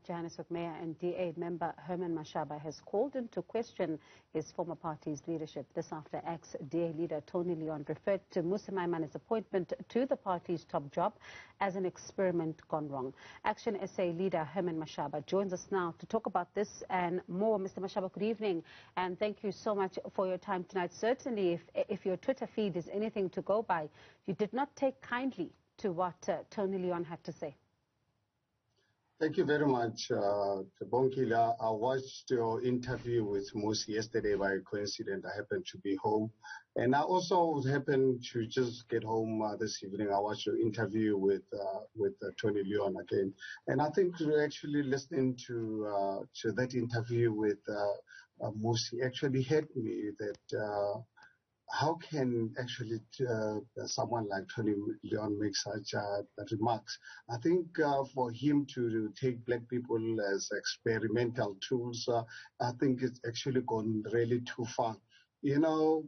Johannesburg Mayor and DA member Herman Mashaba has called into question his former party's leadership. This after ex-DA leader Tony Leon referred to Mmusi Maimane's appointment to the party's top job as an experiment gone wrong. Action SA leader Herman Mashaba joins us now to talk about this and more. Mr. Mashaba, good evening, and thank you so much for your time tonight. Certainly, if your Twitter feed is anything to go by, you did not take kindly to what Tony Leon had to say. Thank you very much, Bonkila. I watched your interview with Mmusi yesterday by coincidence. I happened to be home. And I also happened to just get home this evening. I watched your interview with Tony Leon again. And I think actually listening to that interview with Mmusi actually hit me that how can actually someone like Tony Leon make such remarks? I think for him to take black people as experimental tools, I think it's actually gone really too far. You know,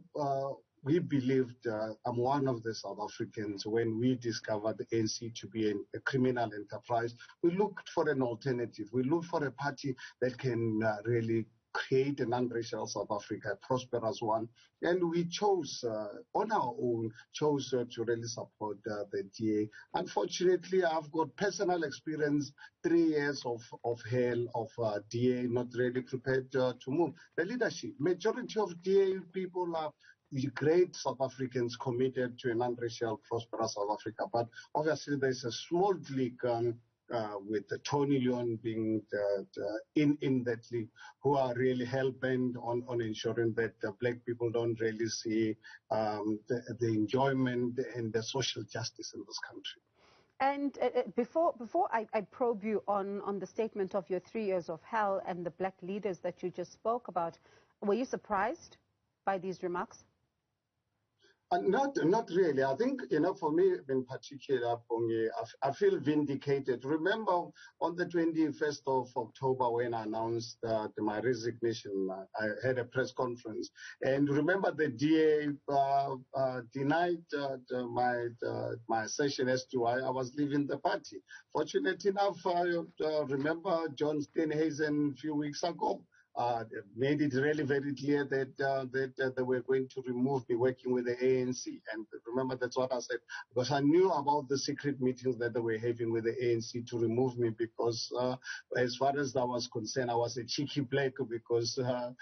we believed, I'm one of the South Africans, when we discovered the ANC to be a criminal enterprise, we looked for an alternative. We looked for a party that can really create a non-racial South Africa, a prosperous one. And we chose, on our own, to really support the DA. Unfortunately, I've got personal experience, 3 years of hell of DA, not really prepared to move. The leadership, majority of DA people are great South Africans committed to a non-racial, prosperous South Africa. But obviously, there's a small clique with Tony Leon being in that league, who are really hell-bent on ensuring that black people don't really see the enjoyment and the social justice in this country. And before I probe you on the statement of your 3 years of hell and the black leaders that you just spoke about, were you surprised by these remarks? Not really. I think, you know, for me in particular, I feel vindicated. Remember, on the 21st of October, when I announced my resignation, I had a press conference. And remember, the DA denied my assertion as to why I was leaving the party. Fortunately enough, remember John Steenhuisen a few weeks ago made it really very clear that they were going to remove me working with the ANC. And remember, that's what I said, because I knew about the secret meetings that they were having with the ANC to remove me, because as far as I was concerned, I was a cheeky black, because I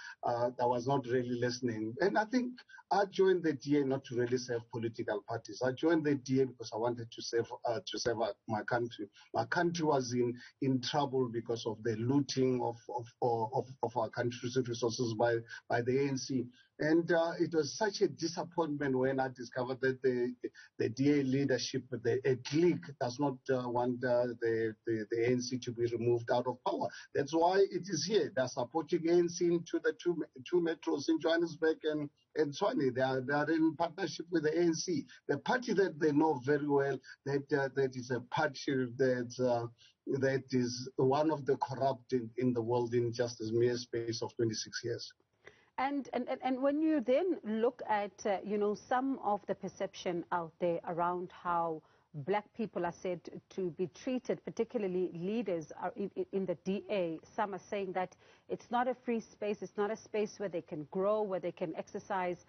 was not really listening. And I think I joined the DA not to really serve political parties. I joined the DA because I wanted to serve my country. My country was in trouble because of the looting of our country's resources by the ANC. And it was such a disappointment when I discovered that the DA leadership, a clique, does not want the ANC to be removed out of power. That's why it is here. They're supporting ANC into the two metros in Johannesburg and Tshwane. They are in partnership with the ANC, the party that they know very well, that is a party that is one of the corrupt in the world in just a mere space of 26 years. And when you then look at, you know, some of the perception out there around how black people are said to be treated, particularly leaders are in the DA, some are saying that it's not a free space, it's not a space where they can grow, where they can exercise,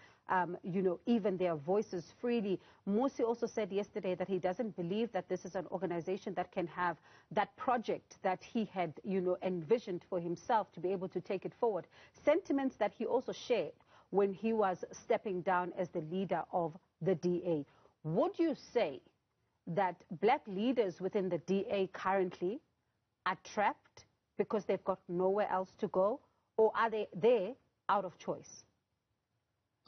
you know, even their voices freely. Mmusi also said yesterday that he doesn't believe that this is an organization that can have that project that he had, you know, envisioned for himself to be able to take it forward. Sentiments that he also shared when he was stepping down as the leader of the DA. Would you say that black leaders within the DA currently are trapped because they've got nowhere else to go, or are they there out of choice?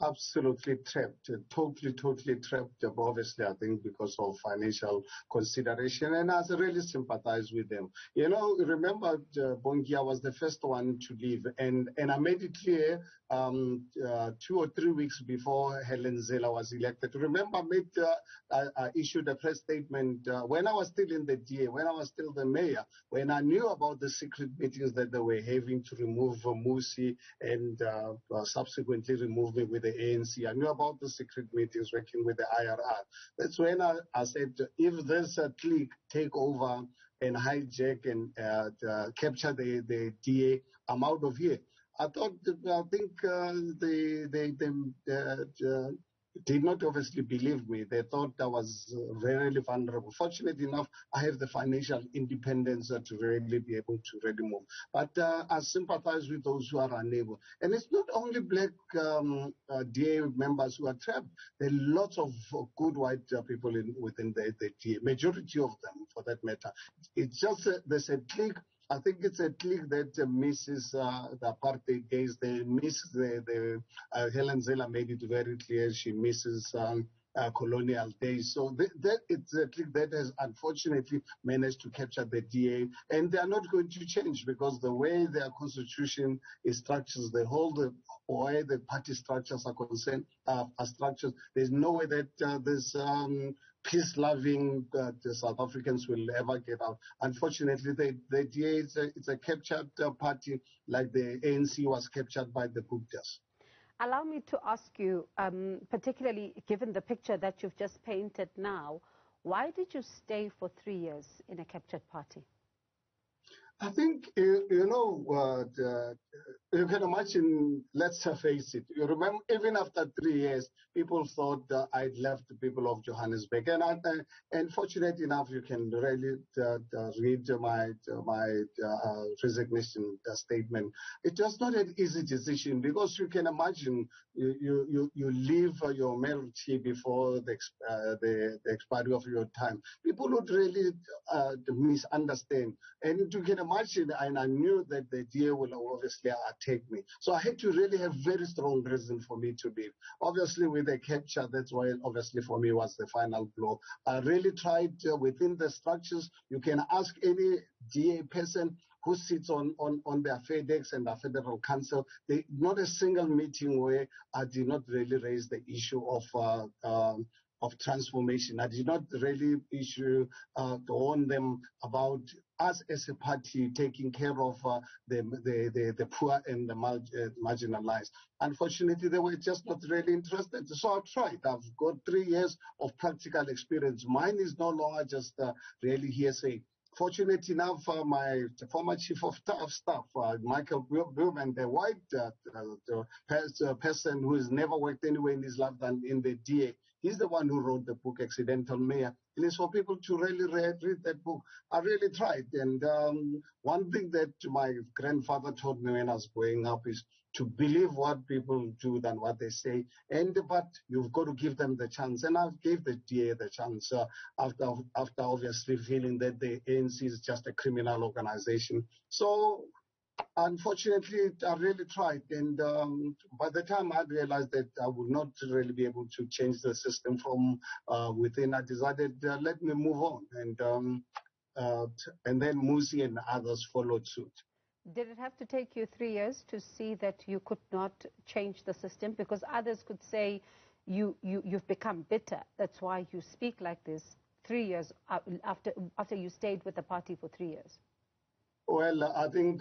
Absolutely trapped, totally trapped, obviously, I think, because of financial consideration, and I really sympathize with them. You know, remember, Bongia was the first one to leave, and I made it clear 2 or 3 weeks before Helen Zille was elected. Remember, I issued a press statement when I was still in the DA, when I was still the mayor, when I knew about the secret meetings that they were having to remove Mmusi and subsequently remove me with the ANC. I knew about the secret meetings working with the IRR. That's when I said, if this clique take over and hijack and capture the DA. I'm out of here. I think they did not obviously believe me. They thought I was really vulnerable. Fortunately enough, I have the financial independence to really be able to really move. But I sympathize with those who are unable. And it's not only black DA members who are trapped. There are lots of good white people within the DA, majority of them for that matter. It's just there's a clique. I think it's a clique that misses the apartheid days. They miss the Helen Ziller made it very clear. She misses colonial days. So that it's a clique that has unfortunately managed to capture the DA, and they are not going to change because the way their constitution is structured, the way the party structures are concerned, are structured. There's no way that this peace-loving the South Africans will ever get out. Unfortunately, the DA is a captured party, like the ANC was captured by the Guptas. Allow me to ask you, particularly given the picture that you've just painted now, why did you stay for 3 years in a captured party? I think, you can imagine, let's face it, you remember, even after 3 years, people thought I'd left the people of Johannesburg. And fortunate enough, you can really read my resignation statement. It was not an easy decision because you can imagine you leave your mayoralty before the expiry of your time. People would really misunderstand. And you can imagine, and I knew that the DA will obviously attack me. So I had to really have very strong reason for me to leave. Obviously, with the capture, that's why obviously for me was the final blow. I really tried within the structures. You can ask any DA person who sits on their FedEx and the Federal Council. Not a single meeting where I did not really raise the issue of transformation. I did not really warn them about us as a party taking care of the poor and the marginalized. Unfortunately, they were just not really interested. So I tried. I've got 3 years of practical experience. Mine is no longer just really hearsay. Fortunate enough, my former chief of staff, Michael Blumen, the white person who has never worked anywhere in his life than in the DA, he's the one who wrote the book, Accidental Mayor. And it's for people to really read that book. I really tried. And one thing that my grandfather told me when I was growing up is to believe what people do than what they say. But you've got to give them the chance. And I gave the DA the chance after obviously feeling that the ANC is just a criminal organization. So unfortunately, I really tried, and by the time I realized that I would not really be able to change the system from within, I decided let me move on, and then Mmusi and others followed suit. Did it have to take you 3 years to see that you could not change the system? Because others could say you've become bitter. That's why you speak like this 3 years after you stayed with the party for 3 years. Well, I think,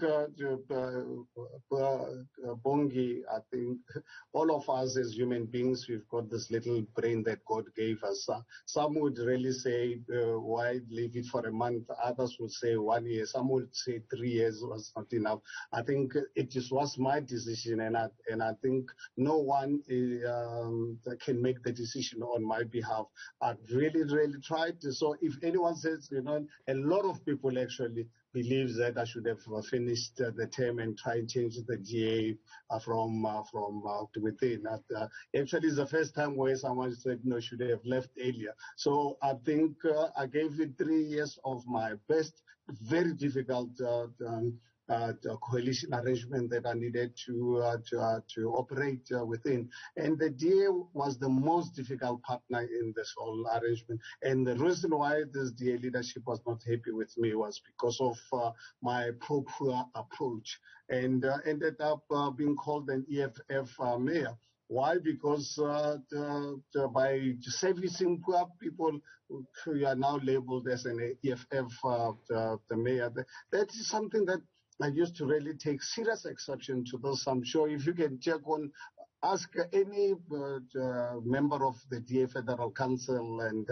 Bongi, I think all of us as human beings, we've got this little brain that God gave us. Some would really say, why leave it for a month? Others would say 1 year. Some would say 3 years was not enough. I think it just was my decision, and I think no one can make the decision on my behalf. I've really, really tried. So if anyone says, a lot of people actually believes that I should have finished the term and try and change the GA from within. Actually, it's the first time where someone said, no, should have left earlier. So I think I gave it 3 years of my best, very difficult coalition arrangement that I needed to operate within. And the DA was the most difficult partner in this whole arrangement. And the reason why this DA leadership was not happy with me was because of my pro-poor approach, and ended up being called an EFF mayor. Why? Because by servicing poor people, you are now labeled as an EFF the mayor. That is something that I used to really take serious exception to this. I'm sure if you can ask any member of the DA Federal Council and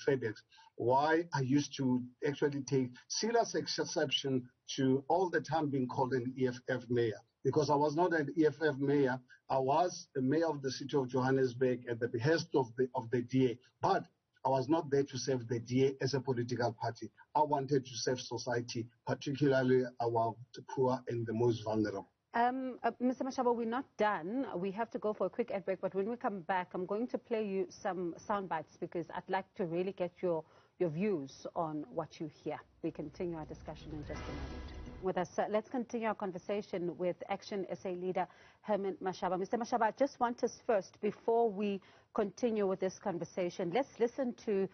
FedEx, why I used to actually take serious exception to all the time being called an EFF mayor, because I was not an EFF mayor. I was the mayor of the city of Johannesburg at the behest of the DA, but I was not there to serve the DA as a political party. I wanted to serve society, particularly our poor and the most vulnerable. Mr. Mashaba, we're not done. We have to go for a quick ad break, but when we come back, I'm going to play you some sound bites because I'd like to really get your views on what you hear. We continue our discussion in just a moment. With us, let's continue our conversation with Action SA leader Herman Mashaba. Mr. Mashaba, I just want us first, before we continue with this conversation, let's listen to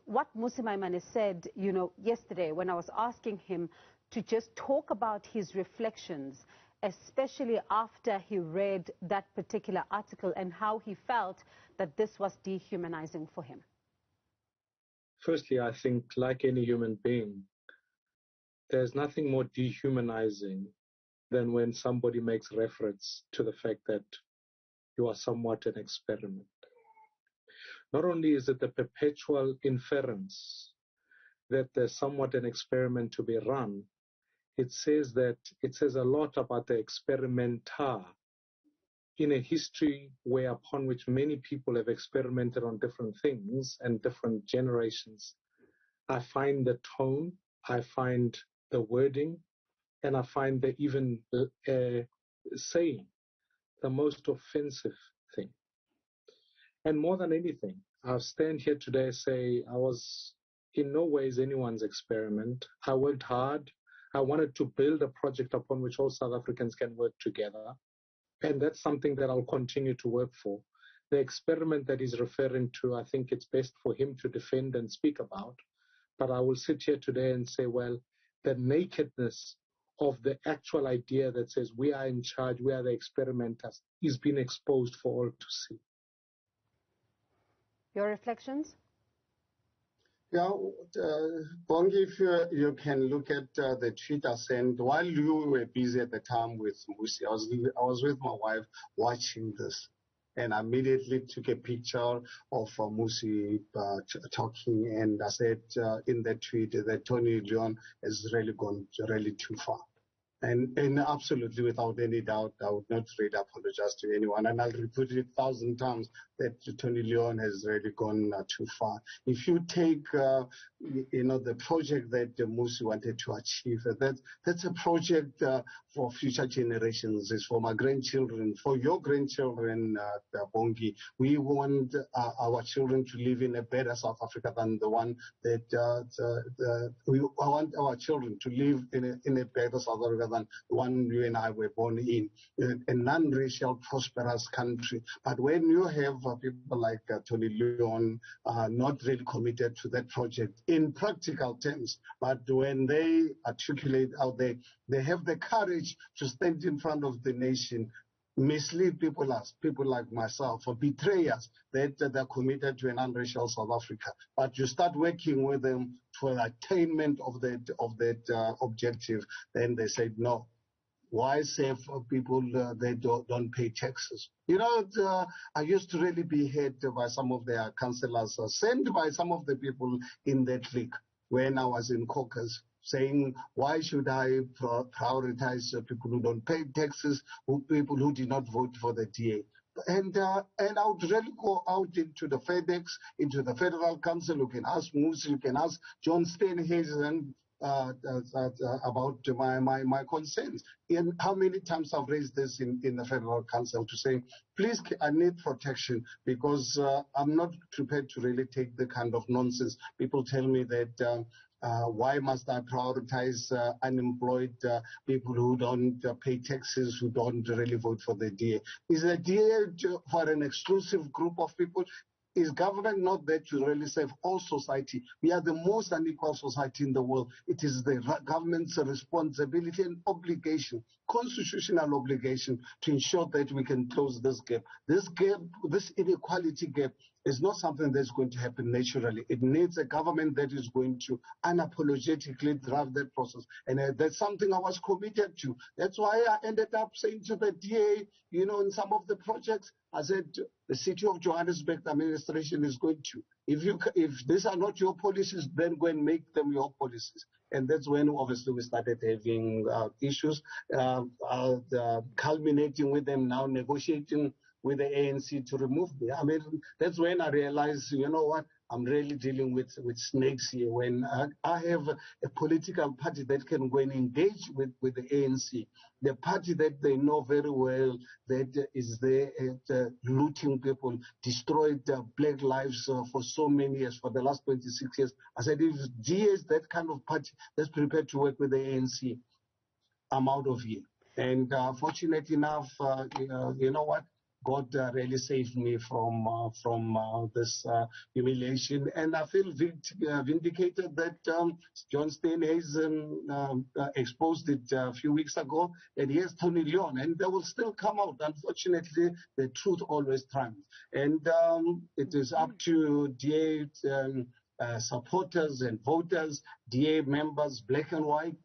what Mmusi Maimane said, yesterday when I was asking him to just talk about his reflections, especially after he read that particular article and how he felt that this was dehumanizing for him. Firstly, I think, like any human being, there's nothing more dehumanizing than when somebody makes reference to the fact that you are somewhat an experiment. Not only is it the perpetual inference that there's somewhat an experiment to be run, it says a lot about the experimenter in a history upon which many people have experimented on different things and different generations. I find the tone, I find the wording, and I find the even saying the most offensive thing. And more than anything, I stand here today and say I was in no ways anyone's experiment. I worked hard. I wanted to build a project upon which all South Africans can work together. And that's something that I'll continue to work for. The experiment that he's referring to, I think it's best for him to defend and speak about. But I will sit here today and say, well, the nakedness of the actual idea that says we are in charge, we are the experimenters, is being exposed for all to see. Your reflections? Yeah, Bongi, if you can look at the tweet I sent while you were busy at the time with Mmusi. I was with my wife watching this, and I immediately took a picture of Mmusi talking, and I said in that tweet that Tony Leon has really gone really too far. And absolutely, without any doubt, I would not really apologize to anyone. And I'll repeat it 1,000 times that Tony Leon has really gone too far. If you take, the project that Mmusi wanted to achieve, that's a project for future generations. It's for my grandchildren, for your grandchildren, Bongi. We want our children to live in a better South Africa than the one that I want our children to live in a better South Africa than the one you and I were born in, a non-racial, prosperous country. But when you have people like Tony Leon not really committed to that project in practical terms, but when they articulate out there, they have the courage to stand in front of the nation, mislead people like myself, or betray us that they're committed to an unracial South Africa. But you start working with them for the attainment of that objective, then they say no. Why save people they don't pay taxes? I used to really be hit by some of their councillors, sent by some of the people in that clique when I was in caucus, saying, why should I prioritize people who don't pay taxes, people who did not vote for the DA? And I would really go out into the FedEx, into the Federal Council. You can ask Mmusi, you can ask John Steenhuisen about my concerns. And how many times I've raised this in the Federal Council to say, please, I need protection, because I'm not prepared to really take the kind of nonsense. People tell me that why must I prioritize unemployed people who don't pay taxes, who don't really vote for the DA? Is the DA for an exclusive group of people? Is government not there to really save all society? We are the most unequal society in the world. It is the government's responsibility and obligation, constitutional obligation, to ensure that we can close this gap. This inequality gap It's not something that's going to happen naturally. It needs a government that is going to unapologetically drive that process. And that's something I was committed to. That's why I ended up saying to the DA, in some of the projects, I said, the city of Johannesburg administration is going to, if these are not your policies, then go and make them your policies. And that's when obviously we started having issues, culminating with them now negotiating with the ANC to remove me. I mean, that's when I realized, you know what, I'm really dealing with snakes here. When I have a political party that can go and engage with the ANC, the party that they know very well that is there looting people, destroyed black lives for so many years, for the last 26 years. I said, if DA is that kind of party that's prepared to work with the ANC, I'm out of here. And fortunately enough, you know what? God really saved me from this humiliation, and I feel vindicated that John Steenhuisen exposed it a few weeks ago, and here's Tony Leon, and they will still come out. Unfortunately, the truth always triumphs, and it is up to DA supporters and voters, DA members, black and white.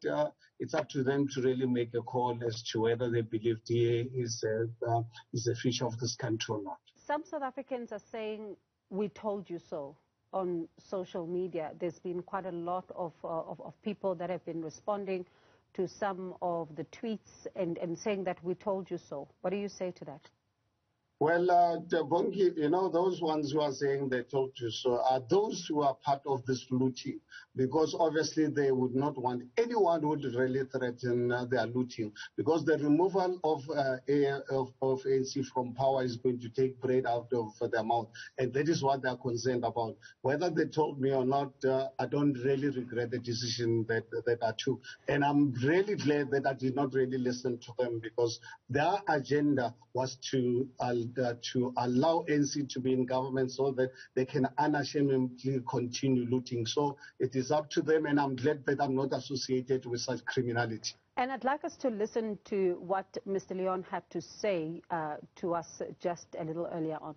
It's up to them to really make a call as to whether they believe DA is the future of this country or not. Some South Africans are saying, we told you so on social media. There's been quite a lot of people that have been responding to some of the tweets and saying that we told you so. What do you say to that? Well, Bongi, those ones who are saying they told you so are those who are part of this looting, because obviously they would not want anyone who would really threaten their looting, because the removal of ANC from power is going to take bread out of their mouth, and that is what they're concerned about. Whether they told me or not, I don't really regret the decision that I took, and I'm really glad that I did not really listen to them, because their agenda was to allow ANC to be in government so that they can unashamedly continue looting. So it is up to them, and I'm glad that I'm not associated with such criminality. And I'd like us to listen to what Mr. Leon had to say to us just a little earlier on.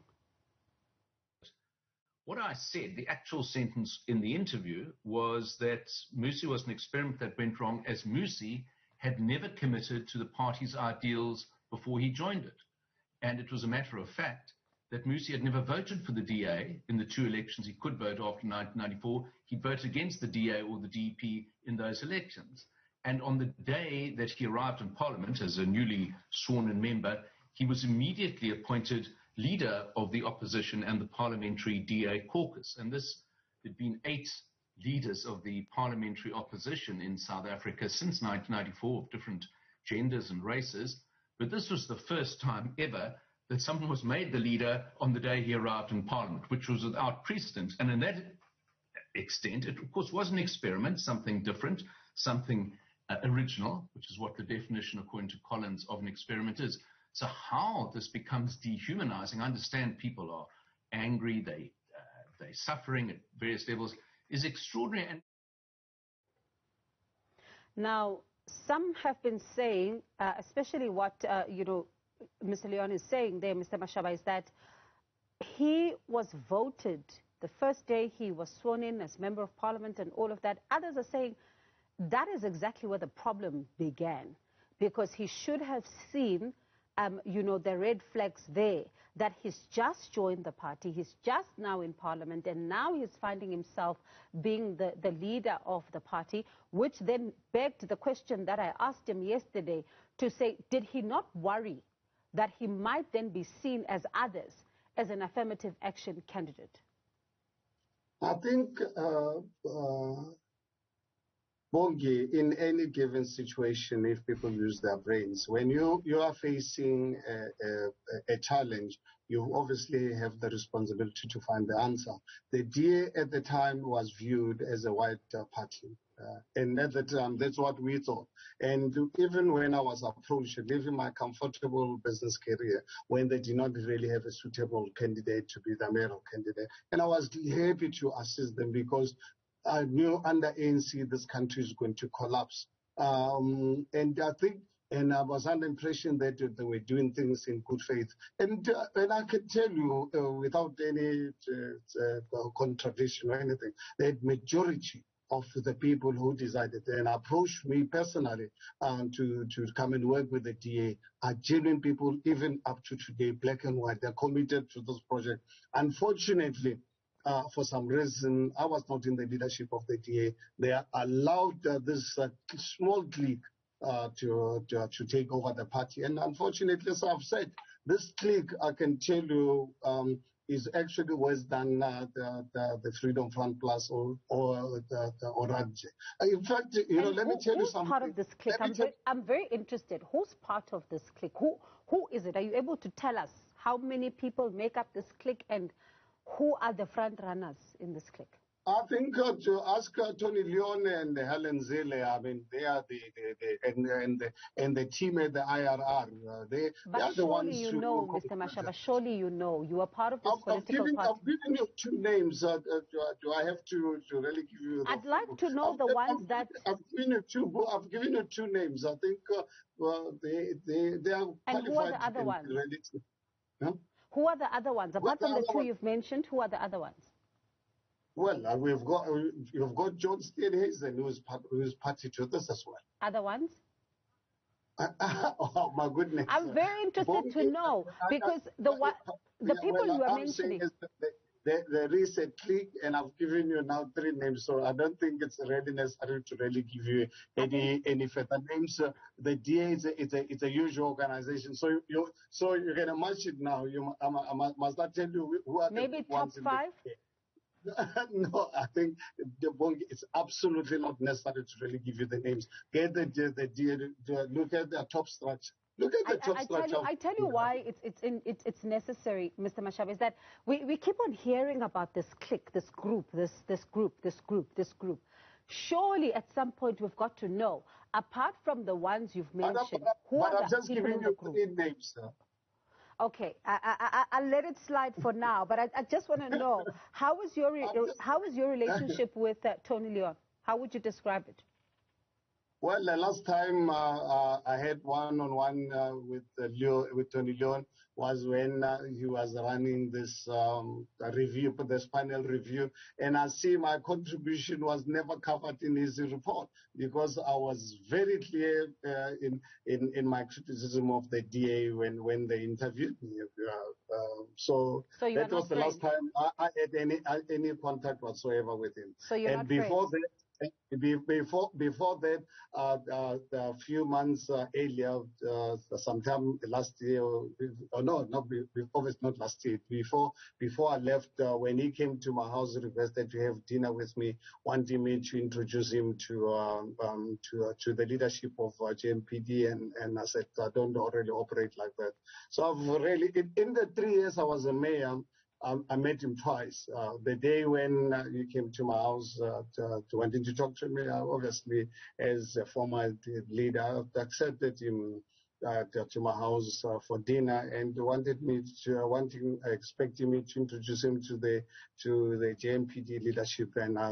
What I said, the actual sentence in the interview, was that Mmusi was an experiment that went wrong, as Mmusi had never committed to the party's ideals before he joined it. And it was a matter of fact that Mmusi had never voted for the DA in the two elections he could vote after 1994. He voted against the DA or the DP in those elections. And on the day that he arrived in Parliament as a newly sworn-in member, he was immediately appointed leader of the opposition and the parliamentary DA caucus. And this had been 8 leaders of the parliamentary opposition in South Africa since 1994, of different genders and races. But this was the first time ever that someone was made the leader on the day he arrived in Parliament, which was without precedent. And in that extent, it of course was an experiment, something different, something original, which is what the definition, according to Collins, of an experiment is. So how this becomes dehumanizing, I understand people are angry, they're suffering at various levels, is extraordinary. And now, some have been saying, especially what Mr. Leon is saying there, Mr. Mashaba, is that he was voted the first day he was sworn in as member of parliament and all of that. Others are saying that is exactly where the problem began, because he should have seen the red flags there, that he's just joined the party, he's just now in parliament, and now he's finding himself being the leader of the party, which then begged the question that I asked him yesterday, to say, did he not worry that he might then be seen as others as an affirmative action candidate? I think, Bongi, in any given situation, if people use their brains, when you are facing a challenge, you obviously have the responsibility to find the answer. The DA at the time was viewed as a white party. And at the time, that's what we thought. And even when I was approached, living my comfortable business career, when they did not really have a suitable candidate to be the mayoral candidate, and I was happy to assist them, because I knew under ANC this country is going to collapse. And I think And I was under the impression that they were doing things in good faith. And I can tell you, without any contradiction or anything, that majority of the people who decided and approached me personally to come and work with the DA are genuine people, even up to today, black and white. They're committed to this project. Unfortunately, for some reason, I was not in the leadership of the DA. They allowed this small clique to take over the party. And unfortunately, as I've said, this clique, I can tell you, is actually worse than the Freedom Front Plus or the Orange. In fact, let me tell you something. Who's part of this clique? I'm very interested. Who's part of this clique? Who is it? Are you able to tell us how many people make up this clique and who are the front runners in this clique? I think to ask Tony Leon and Helen Zille, I mean, they are and the team at the IRR. They are the ones who... But surely you know, Mr. Mashaba, surely you know. You are part of this political party. I've given you 2 names. Do I have to really give you the I'd like to know the ones that... I've given you 2 names. I think they are qualified. And who are the other ones? Huh? Who are the other ones? Apart from the 2 you've mentioned, who are the other ones? Well, you've got John Steenhuisen, who's party to this as well. Other ones? Oh my goodness! I'm very interested to know because the people you are mentioning. There is a clique, and I've given you now 3 names, so I don't think it's really necessary to really give you any further names. The DA is a huge organization, so you can imagine now. Must I tell you who are maybe the ones top 5? No, I think it's absolutely not necessary to really give you the names. Get look at the top structure. Look at the top structure. I tell you why it's necessary, Mr. Mashaba, is that we keep on hearing about this clique, this group, this group. Surely at some point we've got to know, apart from the ones you've mentioned, who are the people in the group? I've just given you 3 names, sir. Okay, I'll let it slide for now, but I just want to know, how is your relationship with Tony Leon? How would you describe it? Well, the last time I had one-on-one with Tony Leon was when he was running this review, this panel review, and I see my contribution was never covered in his report because I was very clear in my criticism of the DA when they interviewed me. So that was the last time I had any contact whatsoever with him. So you're not before friends? Before that, a few months earlier, sometime last year, obviously not last year, before I left, when he came to my house, requested to have dinner with me, wanting me to introduce him to the leadership of JMPD, and I said, I don't already operate like that. So I've really, in the 3 years I was a mayor, I met him twice. The day when he came to my house to wanting to talk to me, obviously, as a former leader, I accepted him to my house for dinner and expecting me to introduce him to the JMPD leadership. And I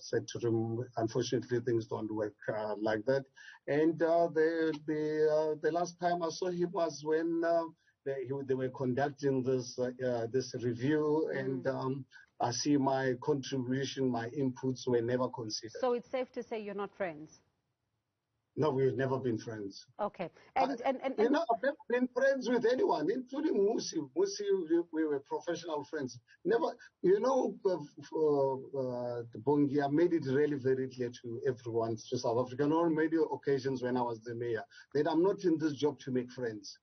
said to him, unfortunately, things don't work like that. And the last time I saw him was when they were conducting this review, and I see my contribution, my inputs were never considered. So it's safe to say you're not friends? No, we've never been friends. Okay. I've never been friends with anyone, including Mmusi. Mmusi, we were professional friends. Never, Bongi, I made it really very clear to everyone, to South Africa, on many occasions when I was the mayor, that I'm not in this job to make friends.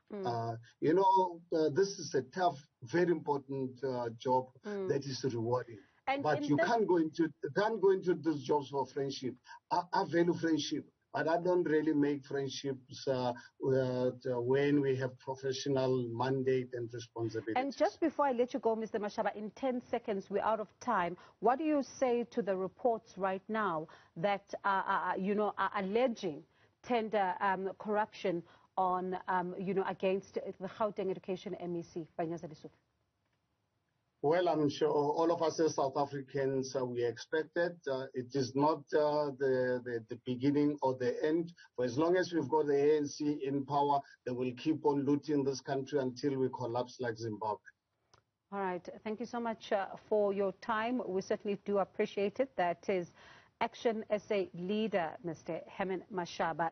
This is a tough, very important job that is rewarding. But you can't go into these jobs for friendship. I value friendship. But I don't really make friendships when we have professional mandate and responsibility. And just before I let you go, Mr. Mashaba, in 10 seconds, we're out of time. What do you say to the reports right now that are alleging tender corruption on, against the Gauteng Education MEC, Banyaza Lesotho? Well, I'm sure all of us as South Africans, we expect it. It is not the beginning or the end. For as long as we've got the ANC in power, they will keep on looting this country until we collapse like Zimbabwe. All right. Thank you so much for your time. We certainly do appreciate it. That is Action SA leader, Mr. Herman Mashaba.